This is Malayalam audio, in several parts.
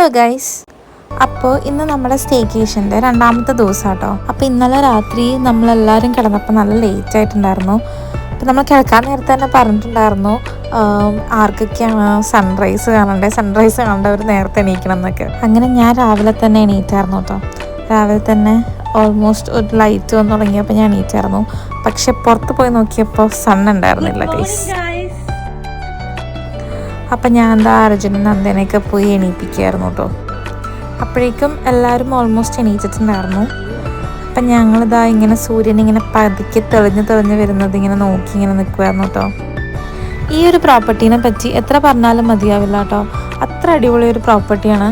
ഹലോ ഗൈസ്, അപ്പോൾ ഇന്ന് നമ്മുടെ സ്റ്റേക്കേഷൻ്റെ രണ്ടാമത്തെ ദിവസം കേട്ടോ. അപ്പോൾ ഇന്നലെ രാത്രി നമ്മളെല്ലാവരും കിടന്നപ്പോൾ നല്ല ലേറ്റ് ആയിട്ടുണ്ടായിരുന്നു. അപ്പോൾ നമ്മൾ കിടക്കാൻ നേരത്തെ തന്നെ പറഞ്ഞിട്ടുണ്ടായിരുന്നു ആർക്കൊക്കെയാണ് സൺറൈസ് കാണേണ്ടവർ നേരത്തെ എണീക്കണം എന്നൊക്കെ. അങ്ങനെ ഞാൻ രാവിലെ തന്നെ എണീറ്റായിരുന്നു കേട്ടോ. രാവിലെ തന്നെ ഓൾമോസ്റ്റ് ഒരു ലൈറ്റ് വന്ന് തുടങ്ങിയപ്പോൾ ഞാൻ എണീറ്റായിരുന്നു. പക്ഷെ പുറത്ത് പോയി നോക്കിയപ്പോൾ സൺ ഉണ്ടായിരുന്നില്ല ഗൈസ്. അപ്പം ഞാൻ എന്താ അർജുനും നന്ദനയൊക്കെ പോയി എണീപ്പിക്കുകയായിരുന്നു കേട്ടോ. അപ്പോഴേക്കും എല്ലാവരും ഓൾമോസ്റ്റ് എണീറ്റിട്ടുണ്ടായിരുന്നു. അപ്പം ഞങ്ങളിതാ ഇങ്ങനെ സൂര്യൻ ഇങ്ങനെ പതുക്കെ തെളിഞ്ഞ് വരുന്നത് ഇങ്ങനെ നോക്കി ഇങ്ങനെ നിൽക്കുമായിരുന്നു കേട്ടോ. ഈ ഒരു പ്രോപ്പർട്ടീനെ പറ്റി എത്ര പറഞ്ഞാലും മതിയാവില്ല കേട്ടോ. അത്ര അടിപൊളി ഒരു പ്രോപ്പർട്ടിയാണ്.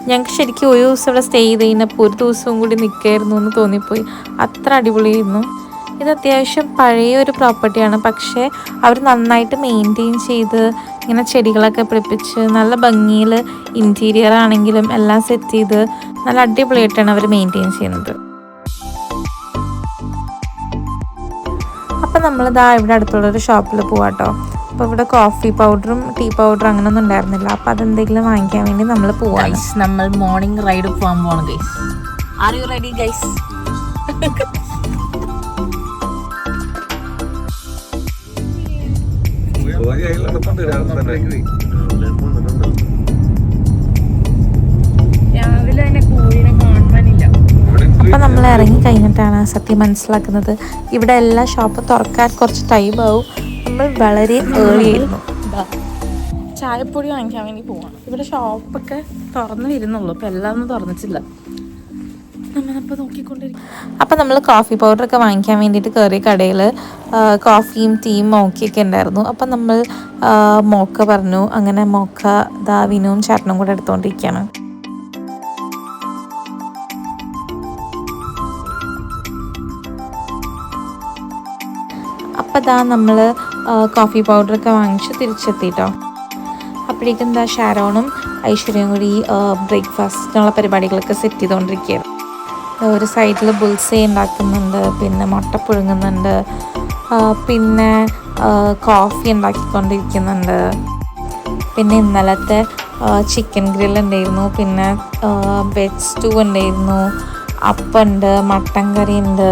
ഞങ്ങൾക്ക് ശരിക്കും ഒരു ദിവസം ഇവിടെ സ്റ്റേ ചെയ്ത് കഴിഞ്ഞപ്പോൾ ഒരു ദിവസവും കൂടി നിൽക്കായിരുന്നു എന്ന് തോന്നിപ്പോയി. അത്ര അടിപൊളിയായിരുന്നു. ഇത് അത്യാവശ്യം പഴയ ഒരു പ്രോപ്പർട്ടിയാണ്. പക്ഷേ അവർ നന്നായിട്ട് മെയിൻറ്റെയിൻ ചെയ്ത് ഇങ്ങനെ ചെടികളൊക്കെ പിടിപ്പിച്ച് നല്ല ഭംഗിയിൽ ഇൻറ്റീരിയർ ആണെങ്കിലും എല്ലാം സെറ്റ് ചെയ്ത് നല്ല അടിപൊളിയായിട്ടാണ് അവർ മെയിൻറ്റെയിൻ ചെയ്യുന്നത്. അപ്പം നമ്മളിതാ ഇവിടെ അടുത്തുള്ളൊരു ഷോപ്പിൽ പോവാട്ടോ. അപ്പോൾ ഇവിടെ കോഫി പൗഡറും ടീ പൗഡറും അങ്ങനെയൊന്നും ഉണ്ടായിരുന്നില്ല. അപ്പോൾ അതെന്തെങ്കിലും വാങ്ങിക്കാൻ വേണ്ടി നമ്മൾ പോവാണ്. നമ്മൾ മോർണിംഗ് റൈഡ് പോകാൻ പോവാണ് guys. Are you ready guys? അപ്പം നമ്മൾ ഇറങ്ങി കഴിഞ്ഞിട്ടാണ് സത്യം മനസ്സിലാക്കുന്നത് ഇവിടെ എല്ലാ ഷോപ്പും തുറക്കാൻ കുറച്ച് ടൈമാവും. നമ്മൾ വളരെ ഏർലി ആയിരുന്നു. ചായപ്പൊടി വാങ്ങിക്കാൻ വേണ്ടി പോവാണ്. ഇവിടെ ഷോപ്പൊക്കെ തുറന്നു വരുന്നുള്ളൂ, അപ്പം എല്ലാം ഒന്നും തുറന്നിട്ടില്ല. നമ്മളിപ്പോൾ നോക്കിക്കൊണ്ടിരിക്കും. അപ്പം നമ്മൾ കോഫി പൗഡറൊക്കെ വാങ്ങിക്കാൻ വേണ്ടിയിട്ട് കയറിയ കടയിൽ കോഫിയും ടീയും മോക്കയൊക്കെ ഉണ്ടായിരുന്നു. അപ്പം നമ്മൾ മോക്ക പറഞ്ഞു. അങ്ങനെ മോക്ക ദാവിനും ചേട്ടനും കൂടെ എടുത്തുകൊണ്ടിരിക്കുകയാണ്. അപ്പം ഇതാ നമ്മൾ കോഫി പൗഡറൊക്കെ വാങ്ങിച്ച് തിരിച്ചെത്തിട്ടോ. അപ്പോഴേക്കും എന്താ ഷാരോണും ഐശ്വര്യയും കൂടി ബ്രേക്ക്ഫാസ്റ്റിനുള്ള പരിപാടികളൊക്കെ സെറ്റ് ചെയ്തുകൊണ്ടിരിക്കുകയാണ്. ഒരു സൈഡിൽ ബുൾസൈ ഉണ്ടാക്കുന്നുണ്ട്, പിന്നെ മുട്ട പുഴുങ്ങുന്നുണ്ട്, പിന്നെ കോഫി ഉണ്ടാക്കിക്കൊണ്ടിരിക്കുന്നുണ്ട്, പിന്നെ ഇന്നലത്തെ ചിക്കൻ ഗ്രിൽ ഉണ്ടായിരുന്നു, പിന്നെ വെജ് സ്റ്റൂ ഉണ്ടായിരുന്നു, അപ്പമുണ്ട്, മട്ടൻ കറി ഉണ്ട്.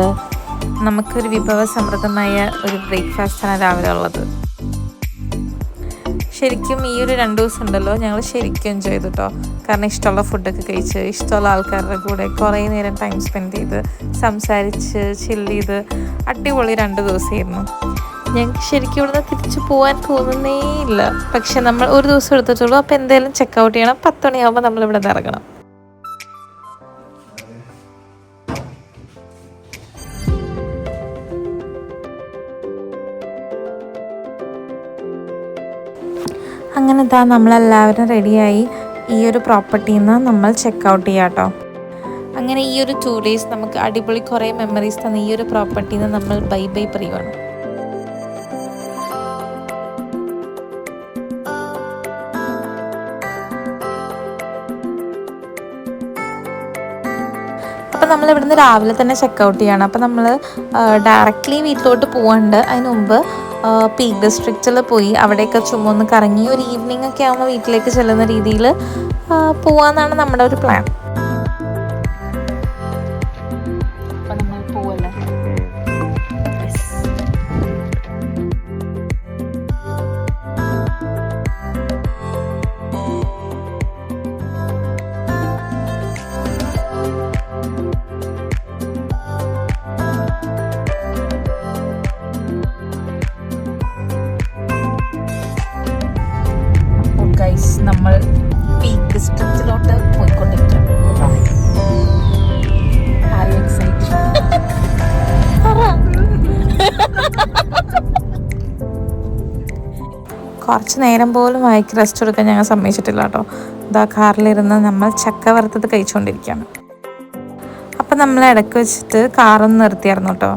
നമുക്കൊരു വിഭവസമൃദ്ധമായ ഒരു ബ്രേക്ക്ഫാസ്റ്റാണ് രാവിലെ ഉള്ളത്. ശരിക്കും ഈ ഒരു 2 ദിവസം ഉണ്ടല്ലോ ഞങ്ങൾ ശരിക്കും എൻജോയ് ചെയ്തു കേട്ടോ. കാരണം ഇഷ്ടമുള്ള ഫുഡൊക്കെ കഴിച്ച് ഇഷ്ടമുള്ള ആൾക്കാരുടെ കൂടെ കുറേ നേരം ടൈം സ്പെൻഡ് ചെയ്ത് സംസാരിച്ച് ചില്ല് ചെയ്ത് അടിപൊളി 2 ദിവസമായിരുന്നു. ഞങ്ങൾക്ക് ശരിക്കും ഇവിടുന്ന് തിരിച്ചു പോകാൻ തോന്നുന്നേ ഇല്ല. പക്ഷെ നമ്മൾ ഒരു ദിവസം എടുത്തിട്ടുള്ളൂ. അപ്പോൾ എന്തായാലും ചെക്കൗട്ട് ചെയ്യണം. 10 മണിയാകുമ്പോൾ നമ്മളിവിടെ നിന്ന് ഇറങ്ങണം. അങ്ങനെ ഇതാ നമ്മളെല്ലാവരും റെഡിയായി ഈ ഒരു പ്രോപ്പർട്ടിയിൽ നിന്ന് നമ്മൾ ചെക്കൗട്ട് ചെയ്യാം കേട്ടോ. അങ്ങനെ ഈ ഒരു 2 ഡേയ്സ് നമുക്ക് അടിപൊളി കുറേ മെമ്മറീസ് തന്ന ഈ ഒരു പ്രോപ്പർട്ടിയിൽ നിന്ന് നമ്മൾ ബൈ ബൈ പറയുവാണ്. അപ്പം നമ്മൾ ഇവിടുന്ന് രാവിലെ തന്നെ ചെക്കൗട്ട് ചെയ്യണം. അപ്പം നമ്മൾ ഡയറക്റ്റ്ലി വീട്ടിലോട്ട് പോകാണ്ട് അതിന് മുമ്പ് പീക്ക് ഡിസ്ട്രിക്റ്റിൽ പോയി അവിടെയൊക്കെ ചുമ്മാ ഒന്ന് കറങ്ങി ഒരു ഈവനിങ് ഒക്കെ ആകുമ്പോൾ വീട്ടിലേക്ക് ചെല്ലുന്ന രീതിയിൽ പോകാമെന്നാണ് നമ്മുടെ ഒരു പ്ലാൻ. അപ്പം നമ്മൾ പോവല്ലേ? നമ്മൾ പീക്ക് ഡിസ്ട്രിക്റ്റിലോട്ട് പോയിക്കൊണ്ടിരിക്കുകയാണ്. കുറച്ച് നേരം പോലും വായിക്ക് റെസ്റ്റ് എടുക്കാൻ ഞങ്ങൾ സമ്മതിച്ചിട്ടില്ല കേട്ടോ. ഇതാ കാറിലിരുന്ന് നമ്മൾ ചക്ക വറുത്തത് കഴിച്ചുകൊണ്ടിരിക്കുകയാണ്. അപ്പം നമ്മൾ ഇടയ്ക്ക് വെച്ചിട്ട് കാറൊന്ന് നിർത്തിയായിരുന്നു കേട്ടോ.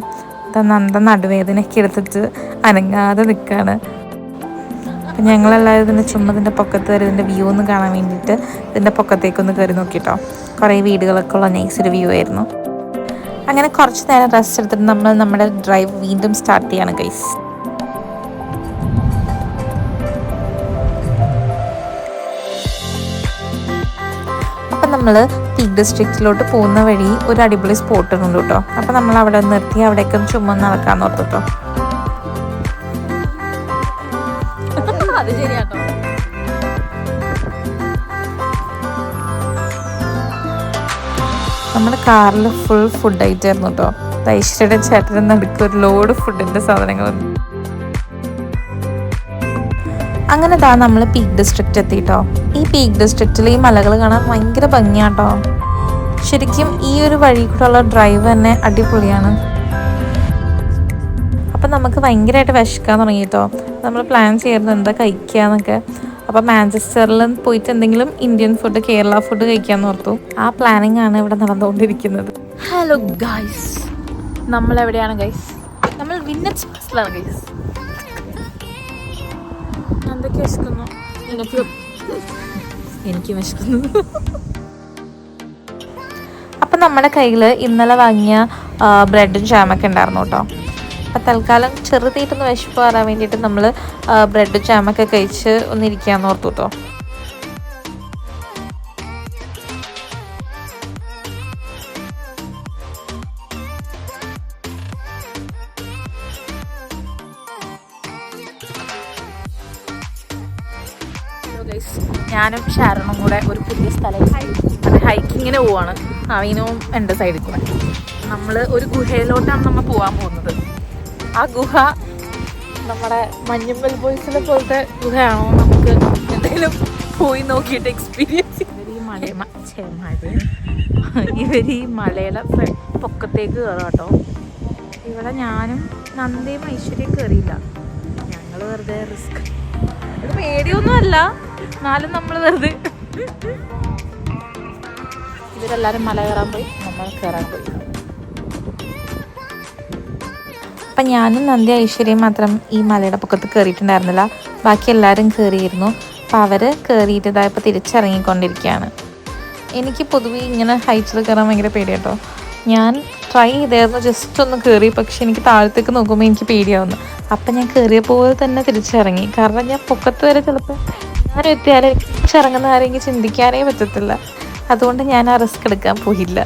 ഇതാ നന്ദ നടുവേദനയൊക്കെ എടുത്തിട്ട് അനങ്ങാതെ നിൽക്കുകയാണ്. അപ്പം ഞങ്ങളെല്ലാവരും ഇതിൻ്റെ ചുമ്മതിൻ്റെ പൊക്കത്ത് കയറി ഇതിൻ്റെ വ്യൂ ഒന്ന് കാണാൻ വേണ്ടിയിട്ട് ഇതിൻ്റെ പൊക്കത്തേക്കൊന്ന് കയറി നോക്കിട്ടോ. കുറേ വീടുകളൊക്കെ ഉള്ള നൈസൊരു വ്യൂ ആയിരുന്നു. അങ്ങനെ കുറച്ച് നേരം റെസ്റ്റ് എടുത്തിട്ട് നമ്മൾ നമ്മുടെ ഡ്രൈവ് വീണ്ടും സ്റ്റാർട്ട് ചെയ്യാണ് ഗൈസ്. നമ്മൾ പീക്ക് ഡിസ്ട്രിക്റ്റിലോട്ട് പോകുന്ന വഴി ഒരു അടിപൊളി സ്പോട്ട് ഉണ്ട് കേട്ടോ. അപ്പോൾ നമ്മൾ അവിടെ നിർത്തി അവിടേക്ക് ചുമ്മാ നടക്കാൻ ഓർത്തിട്ടോ. അത് ശരിയാട്ടോ. നമ്മുടെ കാറിൽ ഫുൾ ഫുഡ് ആയിട്ടായിരുന്നു കേട്ടോ. ഐശ്വര്യയുടെ ചേട്ടൻ്റെ നടുക്ക് ഒരു ലോഡ് ഫുഡിൻ്റെ സാധനങ്ങളുണ്ട്. അങ്ങനെ നമ്മൾ പീക്ക് ഡിസ്ട്രിക്റ്റ് എത്തിട്ടോ. ഈ പീക്ക് ഡിസ്ട്രിക്റ്റിൽ ഈ മലകൾ കാണാൻ ഭയങ്കര ഭംഗിയാട്ടോ. ശരിക്കും ഈ ഒരു വഴി കൂടെയുള്ള ഡ്രൈവ് തന്നെ അടിപൊളിയാണ്. അപ്പം നമുക്ക് ഭയങ്കരമായിട്ട് വിശക്കാൻ തുടങ്ങിയിട്ടോ. നമ്മൾ പ്ലാൻ ചെയ്യുന്നത് എന്താ കഴിക്കുക എന്നൊക്കെ. അപ്പോൾ മാഞ്ചസ്റ്ററിൽ പോയിട്ട് എന്തെങ്കിലും ഇന്ത്യൻ ഫുഡ്, കേരള ഫുഡ് കഴിക്കാമെന്ന് ഓർത്തു. ആ പ്ലാനിങ് ആണ് ഇവിടെ നടന്നുകൊണ്ടിരിക്കുന്നത്. ഹലോ ഗൈസ്, നമ്മളെവിടെയാണ് ഗൈസ്? നമ്മൾ വിന്നറ്റ്സ് ബസ്സിലാണ് ഗൈസ്. എന്തൊക്കെ വിശക്കുന്നു? എനിക്ക് വിശക്കുന്നു. അപ്പം നമ്മുടെ കയ്യിൽ ഇന്നലെ വാങ്ങിയ ബ്രെഡും ജാമൊക്കെ ഉണ്ടായിരുന്നു കേട്ടോ. അപ്പം തൽക്കാലം ചെറുതായിട്ടൊന്ന് വിശപ്പ് മാറാൻ വേണ്ടിയിട്ട് നമ്മൾ ബ്രെഡും ജാമൊക്കെ കഴിച്ച് ഒന്നിരിക്കാമെന്ന് ഓർത്തു കേട്ടോ. ഞാനും ഷാരോണും കൂടെ ഒരു പുതിയ സ്ഥലം ഹൈക്കിങ്ങിന് പോവാണ്. നവീനവും എൻ്റെ സൈഡിൽ കൂടെ. നമ്മൾ ഒരു ഗുഹയിലോട്ടാണ് നമ്മൾ പോകാൻ പോകുന്നത്. ആ ഗുഹ നമ്മുടെ മഞ്ഞുമ്മൽ ബോയ്സിനെ പോലത്തെ ഗുഹയാണോ? നമുക്ക് എന്തെങ്കിലും പോയി നോക്കിയിട്ട് എക്സ്പീരിയൻസ്. ഇവർ ഈ മലയുടെ പൊക്കത്തേക്ക് കയറും കേട്ടോ. ഇവിടെ ഞാനും നന്ദയും ഐശ്വര്യം കയറിയില്ല. ഞങ്ങൾ വെറുതെ റിസ്ക്. ഇത് പേടിയൊന്നും അല്ല, എന്നാലും നമ്മൾ വെറുതെ. ഇവരെല്ലാവരും മല കയറാൻ പോയി, നമ്മൾ കയറാൻ പോയി. അപ്പം ഞാനും നന്ദി ഐശ്വര്യം മാത്രം ഈ മലയുടെ പൊക്കത്ത് കയറിയിട്ടുണ്ടായിരുന്നില്ല. ബാക്കി എല്ലാവരും കയറിയിരുന്നു. അപ്പോൾ അവർ കയറിയിട്ട് ഇതായപ്പോൾ തിരിച്ചിറങ്ങിക്കൊണ്ടിരിക്കുകയാണ്. എനിക്ക് പൊതുവേ ഇങ്ങനെ ഹൈറ്റിൽ കയറാൻ ഭയങ്കര പേടിയാട്ടോ. ഞാൻ ട്രൈ ചെയ്തായിരുന്നു, ജസ്റ്റ് ഒന്ന് കയറി. പക്ഷെ എനിക്ക് താഴത്തേക്ക് നോക്കുമ്പോൾ എനിക്ക് പേടിയാവുന്നു. അപ്പം ഞാൻ കയറിയപ്പോൾ തന്നെ തിരിച്ചിറങ്ങി. കാരണം ഞാൻ പൊക്കത്ത് വരെ ചിലപ്പോൾ ആരും എത്തിയാലും തിരിച്ചിറങ്ങുന്ന ആരെങ്കിലും ചിന്തിക്കാനേ പറ്റത്തില്ല. അതുകൊണ്ട് ഞാൻ ആ റിസ്ക് എടുക്കാൻ പോയില്ല.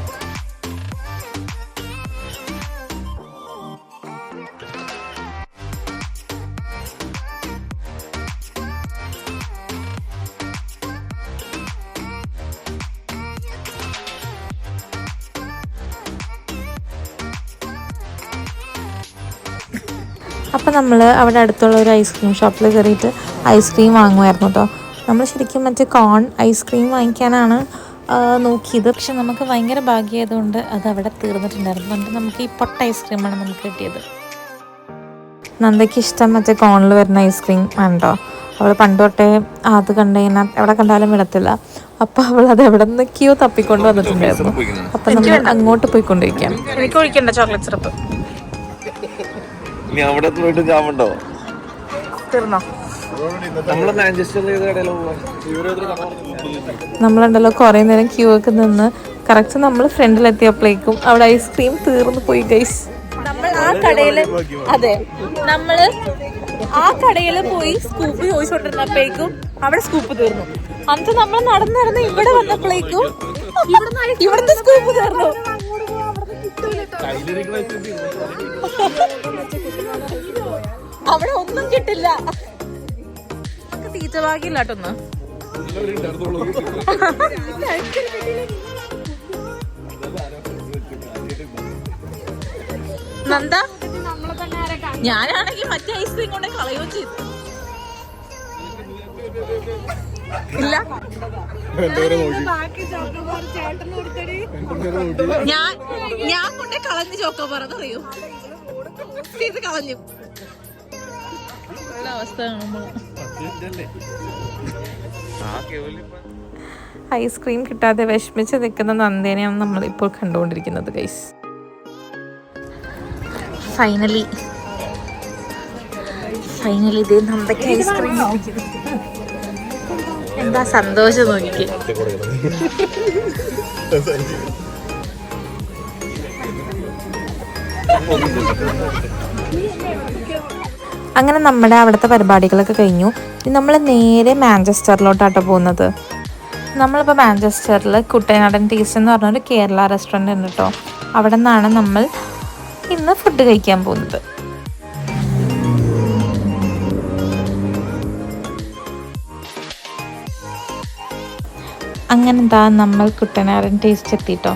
അപ്പം നമ്മൾ അവിടെ അടുത്തുള്ള ഒരു ഐസ്ക്രീം ഷോപ്പിൽ കയറിയിട്ട് ഐസ്ക്രീം വാങ്ങുമായിരുന്നു കേട്ടോ. നമ്മൾ ശരിക്കും മറ്റേ കോൺ ഐസ്ക്രീം വാങ്ങിക്കാനാണ് നോക്കിയത്. പക്ഷെ നമുക്ക് ഭയങ്കര ഭാഗ്യമായതുകൊണ്ട് അത് അവിടെ തീർന്നിട്ടുണ്ടായിരുന്നു. അതുകൊണ്ട് നമുക്ക് ഈ പൊട്ട ഐസ്ക്രീമാണ് നമുക്ക് കിട്ടിയത്. നന്ദയ്ക്ക് ഇഷ്ടം മറ്റേ കോണിൽ വരുന്ന ഐസ്ക്രീം ആണോ. അവൾ പണ്ട് തൊട്ടേ അത് കണ്ടു കഴിഞ്ഞാൽ എവിടെ കണ്ടാലും വിടത്തില്ല. അപ്പോൾ അവൾ അത് എവിടെ നിന്നൊക്കെയോ തപ്പിക്കൊണ്ട് വന്നിട്ടുണ്ടായിരുന്നു. അപ്പം നമ്മൾ അങ്ങോട്ട് പോയിക്കൊണ്ടിരിക്കാം. എനിക്ക് ഒഴിക്കണ്ട ചോക്ലേറ്റ് സിറപ്പ്. തീർന്നോ? നമ്മളുണ്ടല്ലോ കുറേ നേരം ക്യൂ ഒക്കെ നിന്ന് കറക്റ്റ് നമ്മൾ ഫ്രണ്ടിലെത്തിയപ്പോഴേക്കും അവിടെ ഐസ്ക്രീം തീർന്നു പോയി ഗൈസ്. നമ്മൾ ആ കടയില്, അതെ, നമ്മള് ആ കടയില് പോയി സ്കൂപ്പ് ചോദിച്ചോണ്ടിരുന്നപ്പോഴേക്കും അവിടെ സ്കൂപ്പ് തീർന്നു. അന്നിട്ട് നമ്മൾ നടന്നിരുന്ന് ഇവിടെ വന്നപ്പോഴേക്കും ഇവിടുത്തെ സ്കൂപ്പ് തീർന്നു. അവിടെ ഒന്നും കിട്ടില്ല. തീറ്റ ഭാഗ്യമില്ലാട്ടൊന്ന്. നന്ദ, ഞാനാണെങ്കിൽ മറ്റേ ഐസ്ക്രീം കൊണ്ട് കളയുകയും ചെയ്തു. ഇല്ല, ഞാൻ കൊണ്ടേ കളഞ്ഞ് ചോക്കോ പറഞ്ഞറിയോ, ഇത് കളഞ്ഞു. അവസ്ഥ ഐസ്ക്രീം കിട്ടാതെ വിഷമിച്ച് നിൽക്കുന്ന നന്ദേനെയാണ് നമ്മളിപ്പോൾ കണ്ടുകൊണ്ടിരിക്കുന്നത് ഗൈസ്. ഫൈനലി ഇതേ നന്ദയ്ക്ക് ഐസ്ക്രീം. എന്താ സന്തോഷം നോക്കിക്കേ. അങ്ങനെ നമ്മുടെ അവിടുത്തെ പരിപാടികളൊക്കെ കഴിഞ്ഞു. ഇനി നമ്മൾ നേരെ മാഞ്ചസ്റ്ററിലോട്ടാട്ടോ പോകുന്നത്. നമ്മളിപ്പോൾ മാഞ്ചസ്റ്ററിൽ കുട്ടനാടൻ ടേസ്റ്റ് എന്ന് പറഞ്ഞൊരു കേരള റെസ്റ്റോറൻറ്റ് ഉണ്ട് കേട്ടോ. അവിടെ നിന്നാണ് നമ്മൾ ഇന്ന് ഫുഡ് കഴിക്കാൻ പോകുന്നത്. അങ്ങനെ എന്താ നമ്മൾ കുട്ടനാടൻ ടേസ്റ്റ് എത്തിട്ടോ.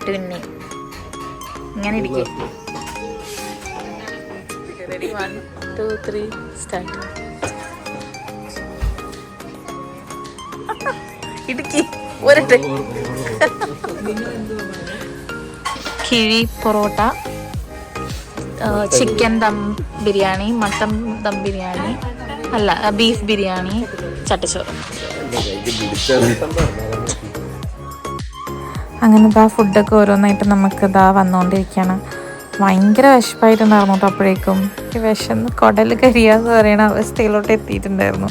പിന്നെ ഇങ്ങനെ ഇരിക്കേ. 1 2 3 സ്റ്റാർട്ട്. ഇടുക്കി ഒരട്ടെ. കിഴി പൊറോട്ട, ചിക്കൻ ദം ബിരിയാണി, മട്ടൻ ദം ബിരിയാണി, അല്ല ബീഫ് ബിരിയാണി, ചട്ടച്ചോറ്. അങ്ങനെ ഇതാ ഫുഡൊക്കെ ഓരോന്നായിട്ട് നമുക്ക് ഇതാ വന്നുകൊണ്ടിരിക്കുകയാണ്. ഭയങ്കര വിശപ്പായിട്ടുണ്ടായിരുന്നു കേട്ടോ. അപ്പോഴേക്കും ഈ വിശന്ന് കുടൽ കരിയാന്ന് പറയുന്ന അവസ്ഥയിലോട്ട് എത്തിയിട്ടുണ്ടായിരുന്നു.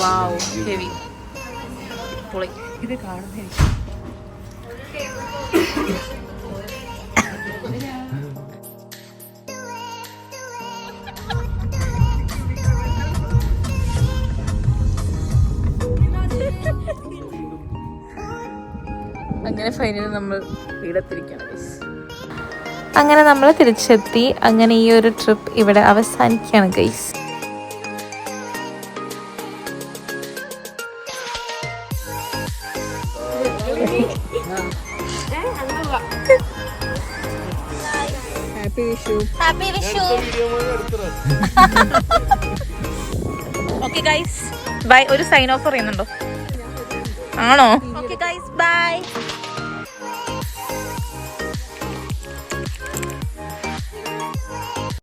വാവ്, ഹെവി പൊളി. ഇത് കാണുന്ന അങ്ങനെ ഫൈനലി നമ്മൾ വീടെത്തിരിക്കുകയാണ്. അങ്ങനെ നമ്മൾ തിരിച്ചെത്തി. അങ്ങനെ ഈ ഒരു ട്രിപ്പ് ഇവിടെ അവസാനിക്കുകയാണ് guys. Happy Vishu. Okay guys bye. ഒരു സൈൻ ഓഫ് പറയുന്നുണ്ടോ? ആണോ? Okay guys bye.